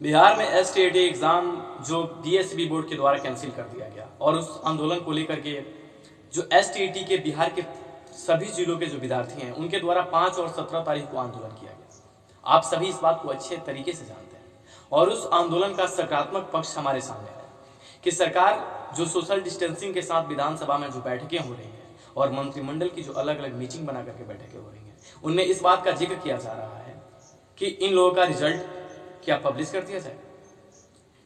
बिहार में STET exam जो BSB board के द्वारा कैंसिल कर दिया गया और उस आंदोलन को लेकर के जो एसटीईटी के बिहार के सभी जिलों के जो विद्यार्थी हैं उनके द्वारा 5 और 17 तारीख को आंदोलन किया गया। आप सभी इस बात को अच्छे तरीके से जानते हैं और उस आंदोलन का सकारात्मक पक्ष हमारे सामने है कि सरकार जो सोशल डिस्टेंसिंग के साथ विधानसभा में जो बैठकें हो रही हैं और मंत्रिमंडल की जो अलग अलग मीटिंग बना करके बैठकें हो रही हैं उनमें इस बात का जिक्र किया जा रहा है कि इन लोगों का रिजल्ट क्या पब्लिश कर दिया जाए,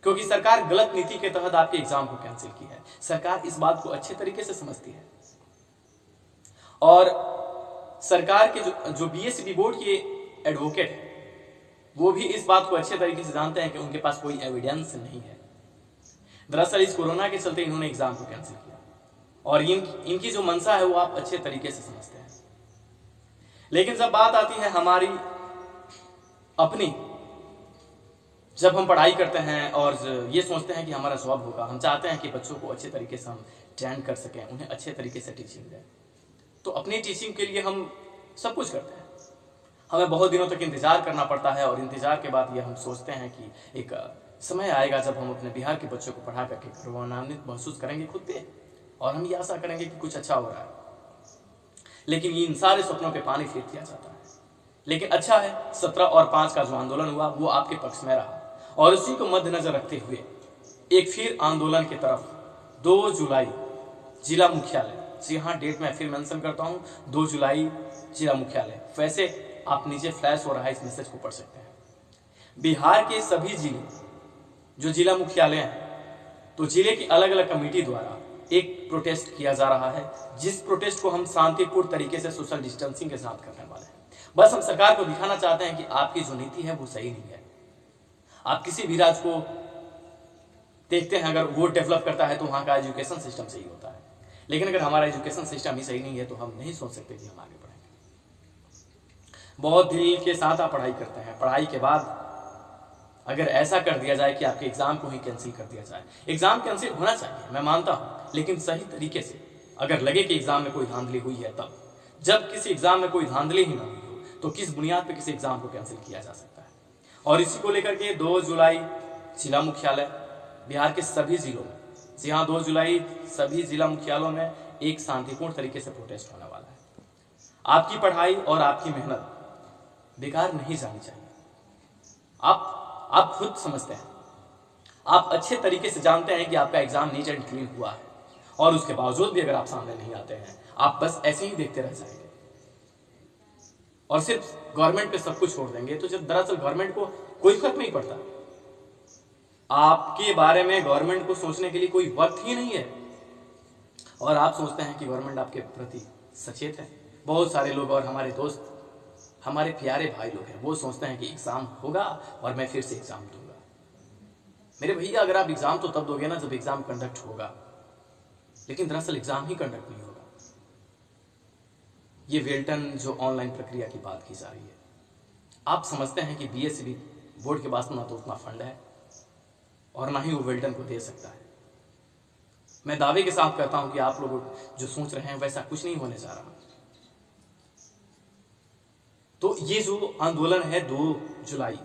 क्योंकि सरकार गलत नीति के तहत आपके एग्जाम को कैंसिल की है। सरकार इस बात को अच्छे तरीके से समझती है और सरकार के जो बीएसबी बोर्ड के एडवोकेट है वो भी इस बात को अच्छे तरीके से जानते हैं कि उनके पास कोई एविडेंस नहीं है। दरअसल इस कोरोना के चलते इन्होंने एग्जाम को कैंसिल किया और इनकी जो मंशा है वो आप अच्छे तरीके से समझते हैं। लेकिन जब बात आती है हमारी अपनी, जब हम पढ़ाई करते हैं और ये सोचते हैं कि हमारा जॉब होगा, हम चाहते हैं कि बच्चों को अच्छे तरीके से हम ट्रेन कर सकें, उन्हें अच्छे तरीके से टीचिंग दें, तो अपनी टीचिंग के लिए हम सब कुछ करते हैं। हमें बहुत दिनों तक इंतजार करना पड़ता है और इंतजार के बाद ये हम सोचते हैं कि एक समय आएगा जब हम अपने बिहार के बच्चों को पढ़ा करके गौरवान्वित महसूस करेंगे खुद पे और हम ये आशा करेंगे कि कुछ अच्छा हो रहा है। लेकिन इन सारे सपनों पे पानी फेर दिया जाता है। लेकिन अच्छा है 17 और 5 का जो आंदोलन हुआ वो आपके पक्ष में रहा और उसी को मद्देनजर रखते हुए एक फिर आंदोलन की तरफ 2 जुलाई जिला मुख्यालय, जी हाँ डेट मैं फिर मेंशन करता हूँ, 2 जुलाई जिला मुख्यालय। वैसे आप नीचे फ्लैश हो रहा है इस मैसेज को पढ़ सकते हैं। बिहार के सभी जिले जो जिला मुख्यालय हैं तो जिले की अलग अलग कमेटी द्वारा एक प्रोटेस्ट किया जा रहा है, जिस प्रोटेस्ट को हम शांतिपूर्ण तरीके से सोशल डिस्टेंसिंग के साथ करने वाले हैं। बस हम सरकार को दिखाना चाहते हैं कि आपकी जो नीति है वो सही नहीं है। आप किसी भी राज्य को देखते हैं, अगर वो डेवलप करता है तो वहां का एजुकेशन सिस्टम सही होता है, लेकिन अगर हमारा एजुकेशन सिस्टम ही सही नहीं है तो हम नहीं सोच सकते कि हम आगे बढ़ेंगे। बहुत दिल के साथ आप पढ़ाई करते हैं, पढ़ाई के बाद अगर ऐसा कर दिया जाए कि आपके एग्जाम को ही कैंसिल कर दिया जाए, एग्जाम कैंसिल होना चाहिए मैं मानता हूं, लेकिन सही तरीके से। अगर लगे कि एग्जाम में कोई धांधली हुई है तब, जब किसी एग्जाम में कोई धांधली ही ना हुई हो तो किस बुनियाद पर किसी एग्जाम को कैंसिल किया जा सकता है। और इसी को लेकर के 2 जुलाई जिला मुख्यालय बिहार के सभी जिलों में, जी हाँ 2 जुलाई सभी जिला मुख्यालयों में एक शांतिपूर्ण तरीके से प्रोटेस्ट होने वाला है। आपकी पढ़ाई और आपकी मेहनत बेकार नहीं जानी चाहिए। आप खुद समझते हैं, आप अच्छे तरीके से जानते हैं कि आपका एग्जाम नीट एंड क्लीन हुआ है और उसके बावजूद भी अगर आप सामने नहीं आते हैं, आप बस ऐसे ही देखते रह जाएंगे और सिर्फ गवर्नमेंट पे सब कुछ छोड़ देंगे, तो जब दरअसल गवर्नमेंट को कोई फर्क नहीं पड़ता। आपके बारे में गवर्नमेंट को सोचने के लिए कोई वक्त ही नहीं है और आप सोचते हैं कि गवर्नमेंट आपके प्रति सचेत है। बहुत सारे लोग और हमारे दोस्त, हमारे प्यारे भाई लोग हैं, वो सोचते हैं कि एग्जाम होगा और मैं फिर से एग्जाम दूंगा। मेरे भैया, अगर आप एग्जाम तो तब दोगे ना जब एग्जाम कंडक्ट होगा, लेकिन दरअसल एग्जाम ही कंडक्ट नहीं होगा। ये वेल्टन जो ऑनलाइन प्रक्रिया की बात की जा रही है, आप समझते हैं कि बीएसबी बोर्ड के पास ना तो उतना फंड है और ना ही वो वेल्टन को दे सकता है। मैं दावे के साथ कहता हूं कि आप लोग जो सोच रहे हैं वैसा कुछ नहीं होने जा रहा। तो ये जो आंदोलन है 2 जुलाई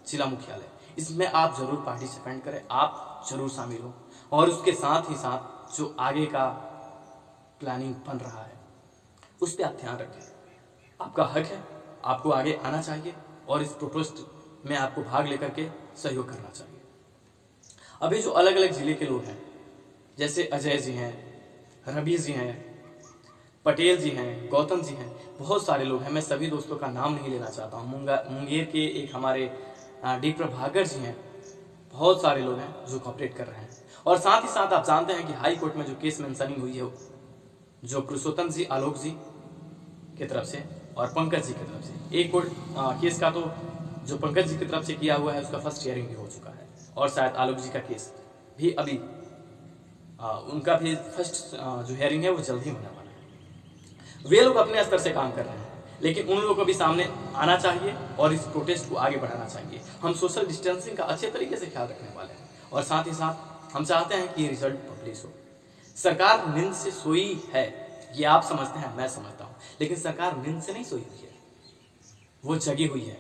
जिला मुख्यालय, इसमें आप जरूर पार्टिसिपेंट करें, आप जरूर शामिल हो और उसके साथ ही साथ जो आगे का प्लानिंग बन रहा है उस पर आप ध्यान रखें। आपका हक है, आपको आगे आना चाहिए और इस प्रोटेस्ट में आपको भाग लेकर के सहयोग करना चाहिए। अभी जो अलग अलग जिले के लोग हैं, जैसे अजय जी हैं, रवि जी हैं, पटेल जी हैं, गौतम जी हैं, बहुत सारे लोग हैं, मैं सभी दोस्तों का नाम नहीं लेना चाहता हूँ। मुंगेर के एक हमारे डी प्रभाकर जी हैं, बहुत सारे लोग हैं जो कॉपरेट कर रहे हैं। और साथ ही साथ आप जानते हैं कि हाई कोर्ट में जो केस मेंशनिंग हुई है, जो पुरुषोत्तम जी आलोक जी की तरफ से और पंकज जी की तरफ से, एक कोर्ट केस का तो जो पंकज जी की तरफ से किया हुआ है उसका फर्स्ट हियरिंग भी हो चुका है और शायद आलोक जी का केस भी अभी उनका भी फर्स्ट जो हियरिंग है वो जल्द ही होने वाला है। वे लोग अपने स्तर से काम कर रहे हैं, लेकिन उन लोगों को भी सामने आना चाहिए और इस प्रोटेस्ट को आगे बढ़ाना चाहिए। हम सोशल डिस्टेंसिंग का अच्छे तरीके से ख्याल रखने वाले हैं और साथ ही साथ हम चाहते हैं कि ये रिजल्ट पब्लिश हो। सरकार नींद से सोई है, ये आप समझते हैं, मैं समझता हूं, लेकिन सरकार नींद से नहीं सोई हुई है, वो जगी हुई है।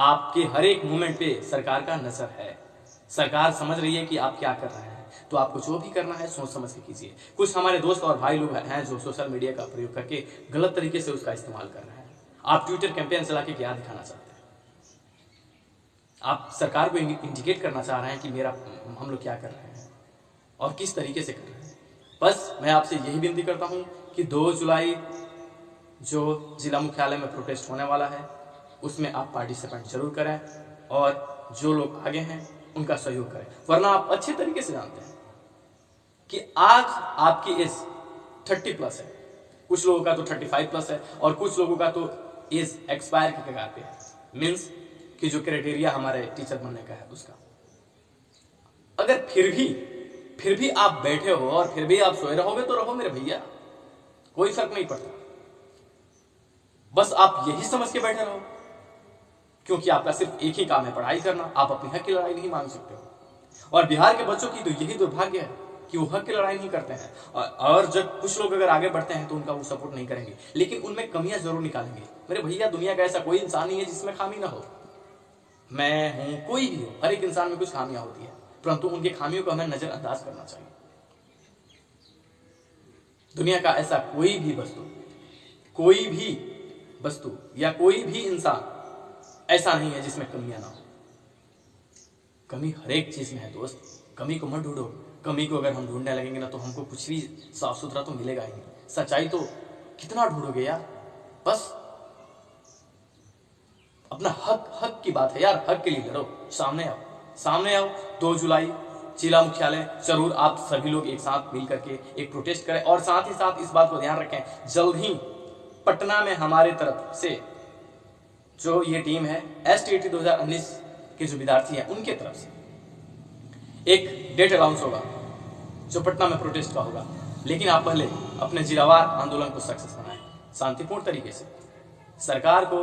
आपके हर एक मोमेंट पे सरकार का नजर है। सरकार समझ रही है कि आप क्या कर रहे हैं, तो आपको जो भी करना है सोच समझ के कीजिए। कुछ हमारे दोस्त और भाई लोग हैं जो सोशल मीडिया का प्रयोग करके गलत तरीके से उसका इस्तेमाल कर रहे हैं। आप ट्विटर कैंपेन चला के क्या दिखाना चाहते हैं? आप सरकार को इंडिकेट करना चाह रहे हैं कि हम लोग क्या कर रहे हैं और किस तरीके से कर रहे हैं। बस मैं आपसे यही विनती करता हूं कि 2 जुलाई जो जिला मुख्यालय में प्रोटेस्ट होने वाला है उसमें आप पार्टिसिपेंट जरूर करें और जो लोग आगे हैं उनका सहयोग करें। वरना आप अच्छे तरीके से जानते हैं कि आज आपकी एज 30 प्लस है, कुछ लोगों का तो 35 प्लस है और कुछ लोगों का तो एज एक्सपायर के कगार पे है। मीन्स कि जो क्राइटेरिया हमारे टीचर बनने का है उसका। अगर फिर भी आप बैठे हो और फिर भी आप सोए रहोगे तो रहो मेरे भैया, कोई फर्क नहीं पड़ता। बस आप यही समझ के बैठे रहो क्योंकि आपका सिर्फ एक ही काम है, पढ़ाई करना। आप अपने हक की लड़ाई नहीं मांग सकते हो। और बिहार के बच्चों की तो यही दुर्भाग्य है कि वो हक की लड़ाई नहीं करते हैं और जब कुछ लोग अगर आगे बढ़ते हैं तो उनका वो सपोर्ट नहीं करेंगे, लेकिन उनमें कमियां जरूर निकालेंगे। मेरे भैया, दुनिया का ऐसा कोई इंसान नहीं है जिसमें खामी ना हो। मैं हूं, कोई भी हो, हर एक इंसान में कुछ खामियां होती है, परंतु उनकी खामियों को हमें नजरअंदाज करना चाहिए। दुनिया का ऐसा कोई भी वस्तु या कोई भी इंसान ऐसा नहीं है जिसमें कमियां ना हो। कमी हर एक चीज में है दोस्त, कमी को मत ढूंढो। कमी को अगर हम ढूंढने लगेंगे ना तो हमको कुछ भी साफ सुथरा तो मिलेगा ही नहीं। सच्चाई तो कितना ढूंढोगे यार। बस अपना हक की बात है यार, हक के लिए लड़ो, सामने आओ। 2 जुलाई जिला मुख्यालय जरूर आप सभी लोग एक साथ मिल करके एक प्रोटेस्ट करें और साथ ही साथ इस बात को ध्यान रखें, जल्द ही पटना में हमारे तरफ से जो ये टीम है STET 2019 के जो विद्यार्थी हैं उनके तरफ से एक डेट अनाउंस होगा जो पटना में प्रोटेस्ट का होगा। लेकिन आप पहले अपने जिलावार आंदोलन को सक्सेस बनाएं शांतिपूर्ण तरीके से, सरकार को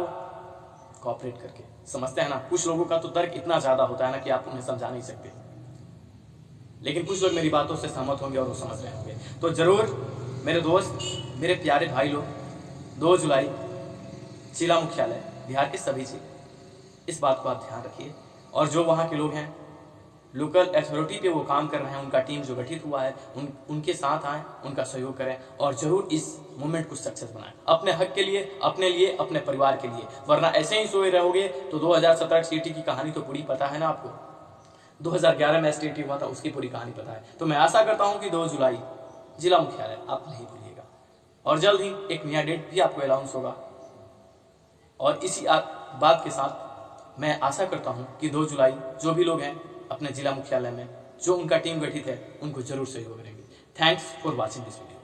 कोऑपरेट करके। समझते हैं ना, कुछ लोगों का तो तर्क इतना ज्यादा होता है ना कि आप उन्हें समझा नहीं सकते, लेकिन कुछ लोग मेरी बातों से सहमत होंगे और वो समझ रहे होंगे। तो जरूर मेरे दोस्त, मेरे प्यारे भाई लोग, 2 जुलाई जिला मुख्यालय बिहार के सभी जिले, इस बात को आप ध्यान रखिए। और जो वहाँ के लोग हैं लोकल अथॉरिटी पे वो काम कर रहे हैं, उनका टीम जो गठित हुआ है उनके साथ आए, उनका सहयोग करें और जरूर इस मूवमेंट को सक्सेस बनाएं अपने हक के लिए, अपने लिए, अपने परिवार के लिए। वरना ऐसे ही सोए रहोगे तो 2017 STET की कहानी तो पूरी पता है ना आपको। 2011 में STET हुआ था, उसकी पूरी कहानी पता है। तो मैं आशा करता हूँ कि 2 जुलाई जिला मुख्यालय आप नहीं भूलिएगा और जल्द ही एक नया डेट भी आपको अनाउंस होगा। और इसी बात के साथ मैं आशा करता हूं कि 2 जुलाई जो भी लोग हैं अपने जिला मुख्यालय में जो उनका टीम गठित है उनको जरूर सहयोग करेंगे। Thanks for watching this video.